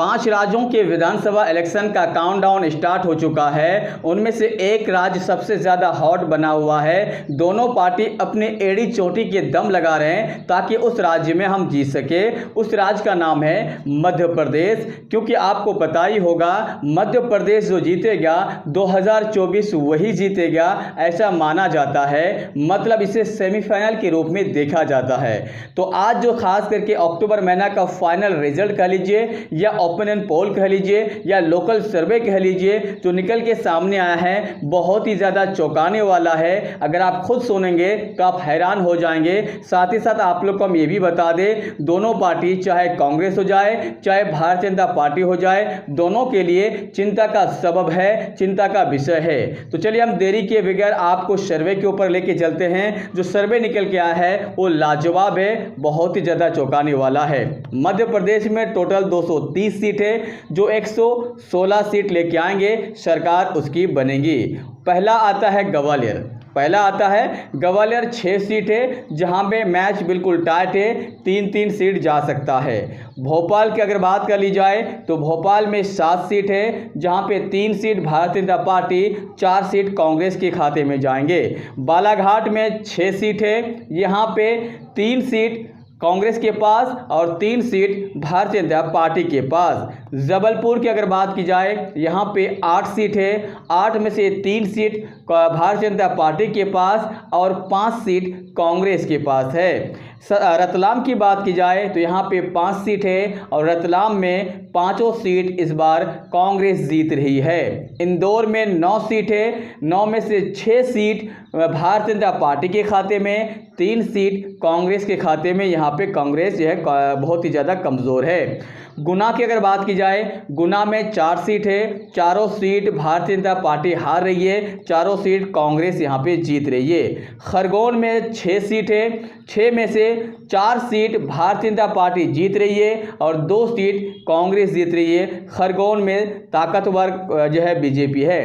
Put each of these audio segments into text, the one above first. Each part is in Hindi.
5 राज्यों के विधानसभा इलेक्शन का काउंटडाउन स्टार्ट हो चुका है। उनमें से एक राज्य सबसे ज़्यादा हॉट बना हुआ है। दोनों पार्टी अपने एड़ी चोटी के दम लगा रहे हैं ताकि उस राज्य में हम जीत सके। उस राज्य का नाम है मध्य प्रदेश। क्योंकि आपको पता ही होगा, मध्य प्रदेश जो जीतेगा 2024 वही जीतेगा, ऐसा माना जाता है। मतलब इसे सेमीफाइनल के रूप में देखा जाता है। तो आज जो खास करके अक्टूबर महीना का फाइनल रिजल्ट कह लीजिए या ओपिनियन पोल कह लीजिए या लोकल सर्वे कह लीजिए, जो निकल के सामने आया है, बहुत ही ज़्यादा चौंकाने वाला है। अगर आप खुद सुनेंगे तो आप हैरान हो जाएंगे। साथ ही साथ आप लोग को हम ये भी बता दें, दोनों पार्टी, चाहे कांग्रेस हो जाए चाहे भारतीय जनता पार्टी हो जाए, दोनों के लिए चिंता का सबब है, चिंता का विषय है। तो चलिए हम देरी के बगैर आपको सर्वे के ऊपर लेके चलते हैं। जो सर्वे निकल के आया है वो लाजवाब है, बहुत ही ज़्यादा चौंकाने वाला है। मध्य प्रदेश में टोटल 230 सीट है। जो 116 सीट लेके आएंगे सरकार उसकी बनेगी। पहला आता है ग्वालियर 6 सीट है, जहां पे मैच बिल्कुल टाइट है, 3-3 सीट जा सकता है। भोपाल की अगर बात कर ली जाए तो भोपाल में 7 सीट है, जहां पे 3 seat Bharatiya Janata party, 4 seat Congress के खाते में जाएंगे। बालाघाट में 6 सीट है, यहां पे 3 सीट कांग्रेस के पास और 3 सीट भारतीय जनता पार्टी के पास। जबलपुर की अगर बात की जाए, यहाँ पे 8 सीट है, 8 में से 3 सीट भारतीय जनता पार्टी के पास और 5 सीट कांग्रेस के पास है। रतलाम की बात की जाए तो यहाँ पे 5 सीट है और रतलाम में 5 सीट इस बार कांग्रेस जीत रही है। इंदौर में 9 सीट है, 9 में से 6 सीट भारतीय जनता पार्टी के खाते में, 3 सीट कांग्रेस के खाते में। यहाँ पे कांग्रेस जो है बहुत ही ज़्यादा कमज़ोर है। गुना की अगर बात की जाए, गुना में 4 सीट है, 4 सीट भारतीय जनता पार्टी हार रही है, 4 सीट कांग्रेस यहाँ पे जीत रही है। खरगोन में 6 सीट है, 6 में से 4 सीट भारतीय जनता पार्टी जीत रही है और 2 सीट कांग्रेस जीत रही है। खरगोन में ताकतवर जो है बीजेपी है।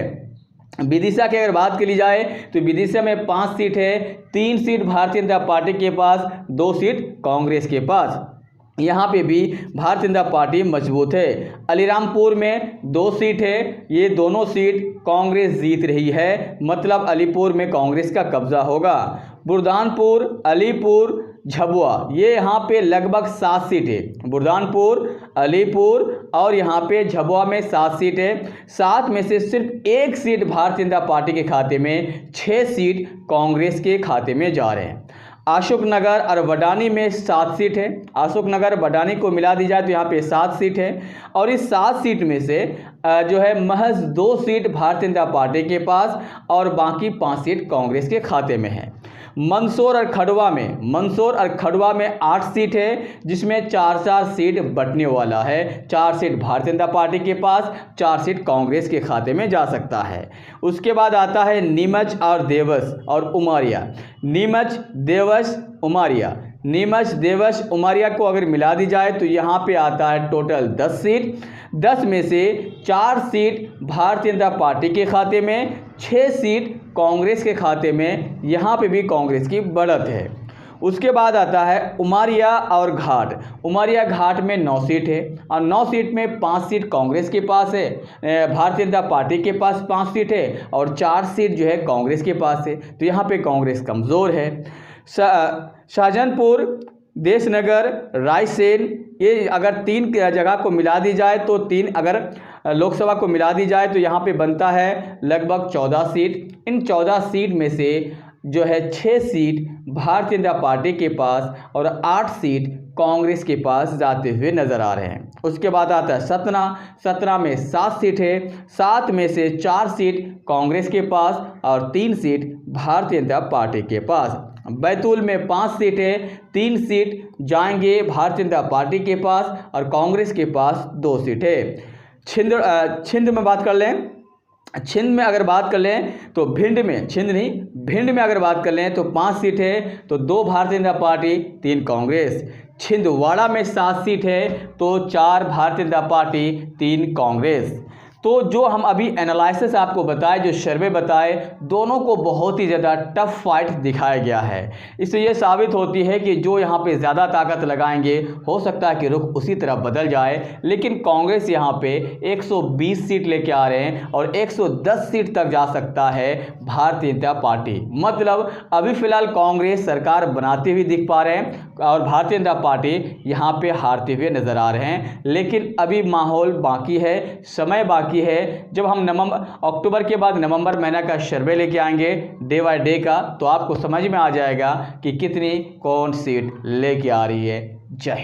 विदिशा की अगर बात की जाए तो विदिशा में 5 सीट है, 3 सीट भारतीय जनता पार्टी के पास, 2 सीट कांग्रेस के पास। यहाँ पे भी भारतीय जनता पार्टी मजबूत है। अलीरामपुर में 2 सीट है, ये दोनों सीट कांग्रेस जीत रही है, मतलब अलीपुर में कांग्रेस का कब्जा होगा। बुरहानपुर, अलीपुर, झाबुआ, ये यहाँ पे लगभग 7 सीट है। बुरहानपुर, अलीपुर और यहाँ पे झाबुआ में 7 सीट है। 7 में से सिर्फ 1 सीट भारतीय जनता पार्टी के खाते में, 6 सीट कांग्रेस के खाते में जा रहे हैं। अशोकनगर और बडानी में 7 सीट है। अशोकनगर बडानी को मिला दी जाए तो यहाँ पे 7 सीट है और इस 7 सीट में से जो है महज 2 सीट भारतीय जनता पार्टी के पास और बाकी 5 सीट कांग्रेस के खाते में है। मंदसौर और खंडवा में 8 सीट है, जिसमें 4-4 सीट बंटने वाला है। 4 सीट भारतीय जनता पार्टी के पास, 4 सीट कांग्रेस के खाते में जा सकता है। उसके बाद आता है नीमच और देवस और उमरिया। नीमच, देवस, उमरिया को अगर मिला दी जाए तो यहाँ पे आता है टोटल 10 सीट। 10 में से 4 सीट भारतीय जनता पार्टी के खाते में, 6 सीट कांग्रेस के खाते में। यहाँ पे भी कांग्रेस की बढ़त है। उसके बाद आता है उमरिया और घाट। उमरिया घाट में 9 सीट है और 9 सीट में 5 सीट कांग्रेस के पास है, भारतीय जनता पार्टी के पास 5 सीट है और 4 सीट जो है कांग्रेस के पास है। तो यहाँ पे कांग्रेस कमज़ोर है। शाहजहांपुर, देशनगर, रायसेन, ये अगर 3 जगह को मिला दी जाए तो 3 अगर लोकसभा को मिला दी जाए तो यहाँ पे बनता है लगभग 14 सीट। इन 14 सीट में से जो है 6 सीट भारतीय जनता पार्टी के पास और 8 सीट कांग्रेस के पास जाते हुए नजर आ रहे हैं। उसके बाद आता है सतना में 7 सीट है, 7 में से 4 सीट कांग्रेस के पास और 3 सीट भारतीय जनता पार्टी के पास। बैतूल में 5 सीट है, 3 सीट जाएंगे भारतीय जनता पार्टी के पास और कांग्रेस के पास 2 सीट है। छिंद में बात कर लें, छिंद में अगर बात कर लें तो भिंड में अगर बात कर लें तो 5 सीट है, तो 2 भारतीय जनता पार्टी, 3 कांग्रेस। छिंदवाड़ा में 7 सीट है तो 4 भारतीय जनता पार्टी, 3 कांग्रेस। तो जो हम अभी एनालिसिस आपको बताए, जो सर्वे बताए, दोनों को बहुत ही ज़्यादा टफ फाइट दिखाया गया है। इससे ये साबित होती है कि जो यहाँ पे ज़्यादा ताकत लगाएंगे हो सकता है कि रुख उसी तरह बदल जाए। लेकिन कांग्रेस यहाँ पे 120 सीट लेके आ रहे हैं और 110 सीट तक जा सकता है भारतीय जनता पार्टी। मतलब अभी फिलहाल कांग्रेस सरकार बनाते हुए दिख पा रहे हैं और भारतीय जनता पार्टी यहाँ पे हारते हुए नजर आ रहे हैं। लेकिन अभी माहौल बाकी है, समय बाकी है। जब हम अक्टूबर के बाद नवंबर महीना का सर्वे लेके आएंगे डे बाय डे का, तो आपको समझ में आ जाएगा कि कितनी कौन सीट लेके आ रही है। जय हिंद।